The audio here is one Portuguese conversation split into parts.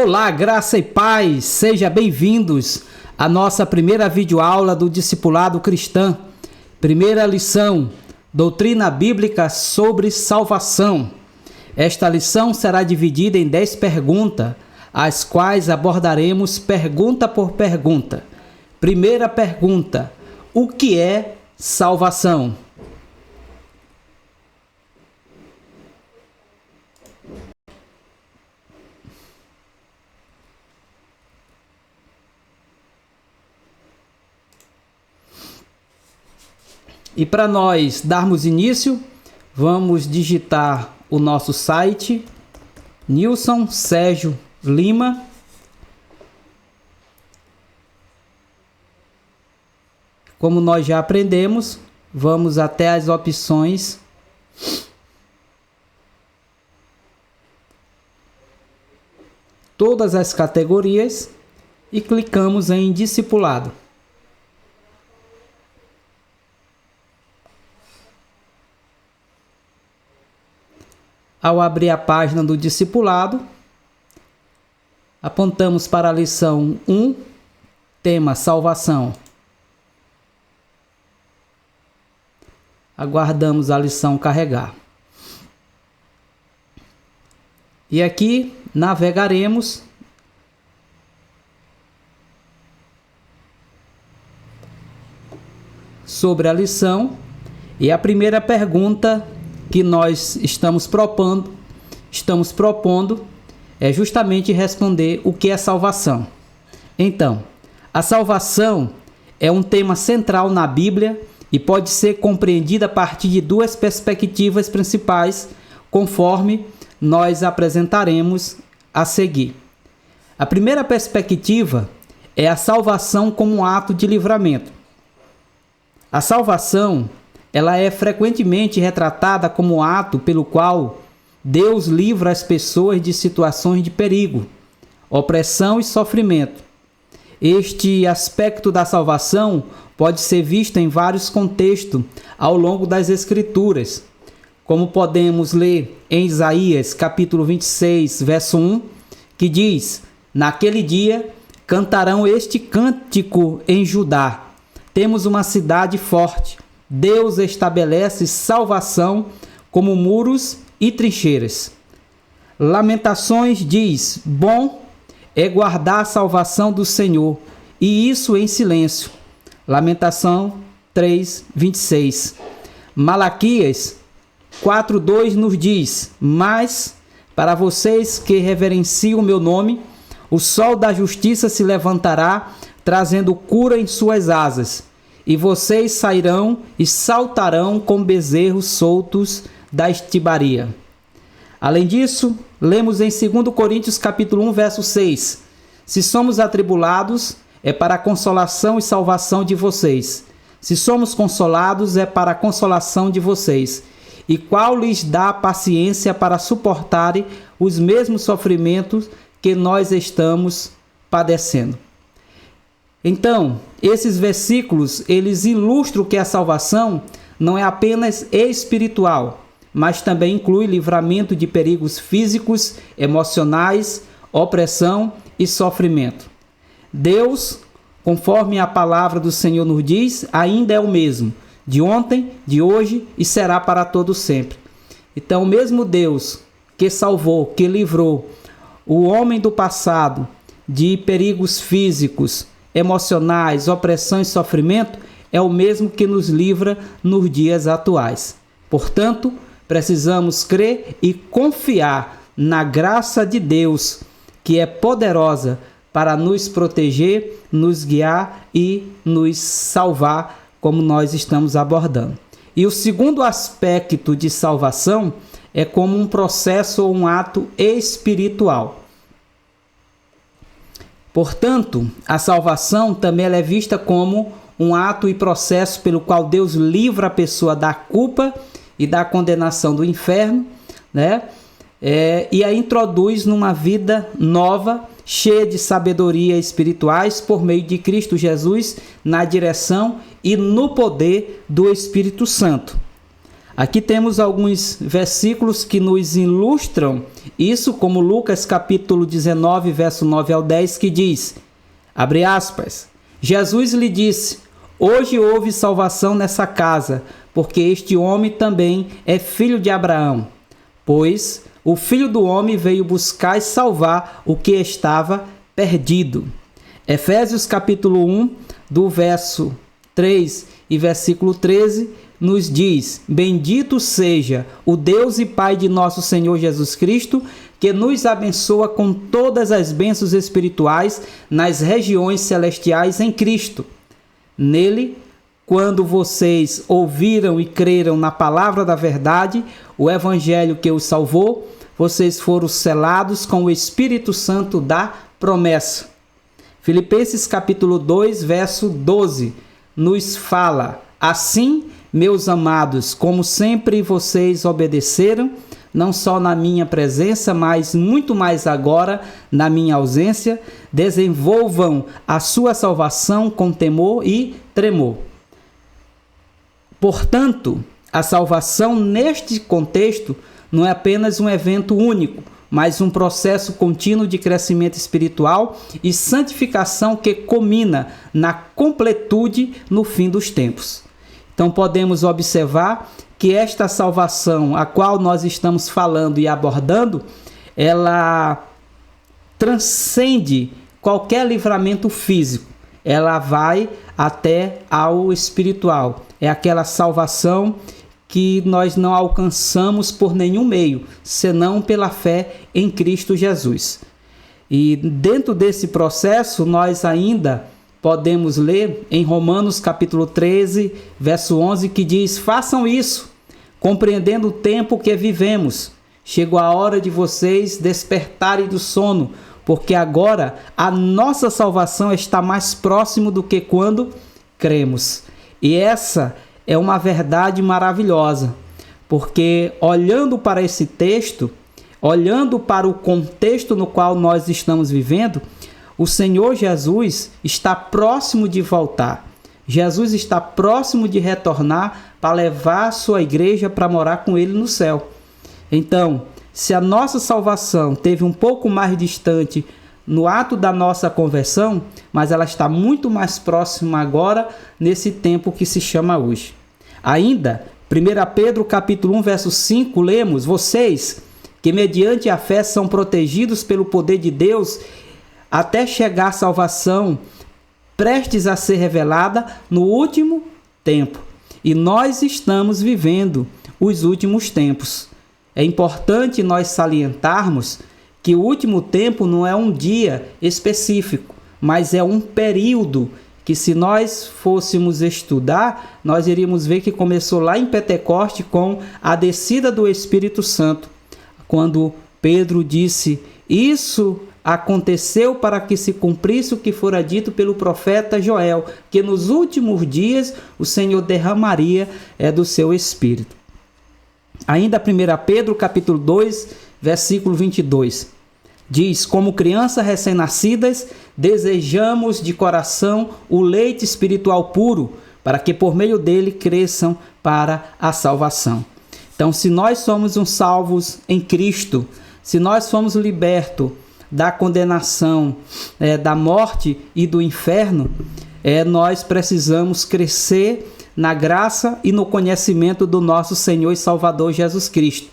Olá, graça e paz, sejam bem-vindos à nossa primeira videoaula do Discipulado Cristã. Primeira lição, doutrina bíblica sobre salvação. Esta lição será dividida em 10 perguntas, as quais abordaremos pergunta por pergunta. Primeira pergunta, o que é salvação? E para nós darmos início, vamos digitar o nosso site, Nilson Sérgio Lima. Como nós já aprendemos, vamos até as opções. Todas as categorias e clicamos em discipulado. Ao abrir a página do discipulado, apontamos para a lição 1, tema salvação. Aguardamos a lição carregar. E aqui navegaremos sobre a lição e a primeira pergunta que nós estamos propondo é justamente responder o que é salvação. Então, a salvação é um tema central na Bíblia e pode ser compreendida a partir de duas perspectivas principais, conforme nós apresentaremos a seguir. A primeira perspectiva é a salvação como um ato de livramento. A salvação ela é frequentemente retratada como um ato pelo qual Deus livra as pessoas de situações de perigo, opressão e sofrimento. Este aspecto da salvação pode ser visto em vários contextos ao longo das Escrituras, como podemos ler em Isaías capítulo 26, verso 1, que diz: naquele dia cantarão este cântico em Judá, temos uma cidade forte. Deus estabelece salvação como muros e trincheiras. Lamentações diz: bom é guardar a salvação do Senhor, e isso em silêncio. Lamentação 3:26. Malaquias 4:2 nos diz: mas para vocês que reverenciam o meu nome, o sol da justiça se levantará, trazendo cura em suas asas. E vocês sairão e saltarão como bezerros soltos da estibaria. Além disso, lemos em 2 Coríntios capítulo 1, verso 6. Se somos atribulados, é para a consolação e salvação de vocês. Se somos consolados, é para a consolação de vocês. E qual lhes dá paciência para suportarem os mesmos sofrimentos que nós estamos padecendo. Então, esses versículos, eles ilustram que a salvação não é apenas espiritual, mas também inclui livramento de perigos físicos, emocionais, opressão e sofrimento. Deus, conforme a palavra do Senhor nos diz, ainda é o mesmo, de ontem, de hoje e será para todo sempre. Então, o mesmo Deus que salvou, que livrou o homem do passado de perigos físicos, emocionais, opressão e sofrimento, é o mesmo que nos livra nos dias atuais. Portanto, precisamos crer e confiar na graça de Deus, que é poderosa para nos proteger, nos guiar e nos salvar, como nós estamos abordando. E o segundo aspecto de salvação é como um processo ou um ato espiritual. Portanto, a salvação também ela é vista como um ato e processo pelo qual Deus livra a pessoa da culpa e da condenação do inferno, né? E a introduz numa vida nova, cheia de sabedoria espirituais por meio de Cristo Jesus, na direção e no poder do Espírito Santo. Aqui temos alguns versículos que nos ilustram isso, como Lucas capítulo 19, verso 9 ao 10, que diz, abre aspas, Jesus lhe disse, hoje houve salvação nessa casa, porque este homem também é filho de Abraão, pois o Filho do Homem veio buscar e salvar o que estava perdido. Efésios capítulo 1, do verso 3 e versículo 13, nos diz, bendito seja o Deus e Pai de nosso Senhor Jesus Cristo, que nos abençoa com todas as bênçãos espirituais nas regiões celestiais em Cristo. Nele, quando vocês ouviram e creram na palavra da verdade, o evangelho que os salvou, vocês foram selados com o Espírito Santo da promessa. Filipenses capítulo 2, verso 12, nos fala, assim, meus amados, como sempre vocês obedeceram, não só na minha presença, mas muito mais agora na minha ausência, desenvolvam a sua salvação com temor e tremor. Portanto, a salvação neste contexto não é apenas um evento único, mas um processo contínuo de crescimento espiritual e santificação que culmina na completude no fim dos tempos. Então podemos observar que esta salvação, a qual nós estamos falando e abordando, ela transcende qualquer livramento físico. Ela vai até ao espiritual. É aquela salvação que nós não alcançamos por nenhum meio, senão pela fé em Cristo Jesus. E dentro desse processo, nós ainda podemos ler em Romanos capítulo 13, verso 11, que diz, façam isso, compreendendo o tempo que vivemos. Chegou a hora de vocês despertarem do sono, porque agora a nossa salvação está mais próximo do que quando cremos. E essa é uma verdade maravilhosa, porque olhando para esse texto, olhando para o contexto no qual nós estamos vivendo, o Senhor Jesus está próximo de voltar. Jesus está próximo de retornar para levar a sua igreja para morar com ele no céu. Então, se a nossa salvação teve um pouco mais distante no ato da nossa conversão, mas ela está muito mais próxima agora nesse tempo que se chama hoje. Ainda, 1 Pedro capítulo 1, verso 5, lemos, vocês que mediante a fé são protegidos pelo poder de Deus até chegar à salvação prestes a ser revelada no último tempo. E nós estamos vivendo os últimos tempos. É importante nós salientarmos que o último tempo não é um dia específico, mas é um período que, se nós fôssemos estudar, nós iríamos ver que começou lá em Pentecoste com a descida do Espírito Santo, quando Pedro disse, isso aconteceu para que se cumprisse o que fora dito pelo profeta Joel, que nos últimos dias o Senhor derramaria do seu Espírito. Ainda 1 Pedro capítulo 2, versículo 22, diz, como crianças recém-nascidas, desejamos de coração o leite espiritual puro, para que por meio dele cresçam para a salvação. Então, se nós somos salvos em Cristo, se nós somos libertos da condenação, da morte e do inferno, nós precisamos crescer na graça e no conhecimento do nosso Senhor e Salvador Jesus Cristo.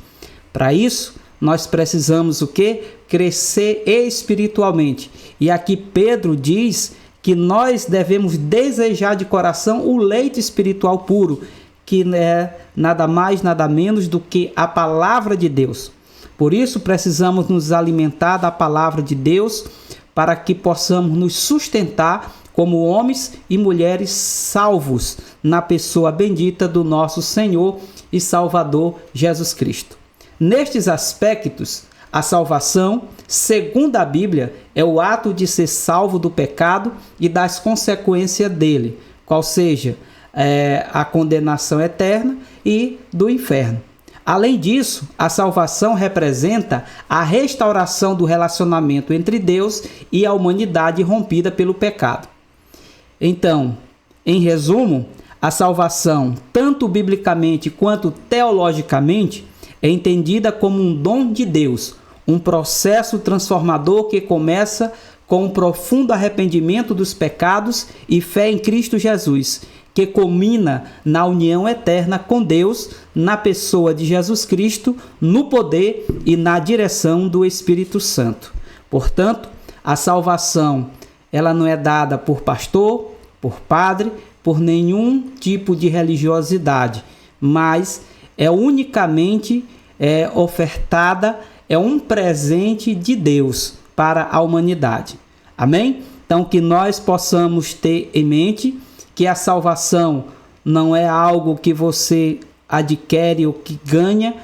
Para isso, nós precisamos o quê? Crescer espiritualmente. E aqui Pedro diz que nós devemos desejar de coração o leite espiritual puro, que é nada mais, nada menos do que a palavra de Deus. Por isso, precisamos nos alimentar da palavra de Deus para que possamos nos sustentar como homens e mulheres salvos na pessoa bendita do nosso Senhor e Salvador Jesus Cristo. Nestes aspectos, a salvação, segundo a Bíblia, é o ato de ser salvo do pecado e das consequências dele, qual seja a condenação eterna e do inferno. Além disso, a salvação representa a restauração do relacionamento entre Deus e a humanidade rompida pelo pecado. Então, em resumo, A salvação, tanto biblicamente quanto teologicamente, é entendida como um dom de Deus, um processo transformador que começa com um profundo arrependimento dos pecados e fé em Cristo Jesus, que culmina na união eterna com Deus, na pessoa de Jesus Cristo, no poder e na direção do Espírito Santo. Portanto, a salvação, ela não é dada por pastor, por padre, por nenhum tipo de religiosidade, mas é unicamente ofertada, é um presente de Deus para a humanidade. Amém? Então, que nós possamos ter em mente que a salvação não é algo que você adquire ou que ganha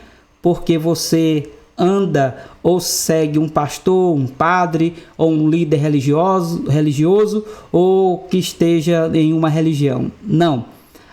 porque você anda ou segue um pastor, um padre ou um líder religioso ou que esteja em uma religião. Não.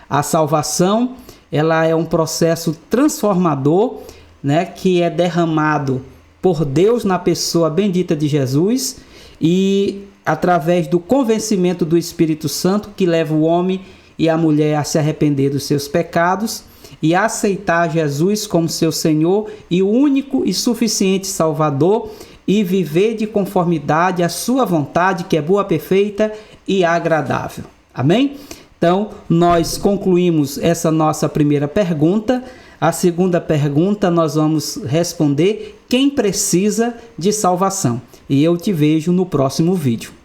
A salvação, ela é um processo transformador, né, que é derramado por Deus na pessoa bendita de Jesus e através do convencimento do Espírito Santo que leva o homem e a mulher a se arrepender dos seus pecados e a aceitar Jesus como seu Senhor e o único e suficiente Salvador e viver de conformidade à sua vontade, que é boa, perfeita e agradável. Amém? Então, nós concluímos essa nossa primeira pergunta. A segunda pergunta nós vamos responder: quem precisa de salvação? E eu te vejo no próximo vídeo.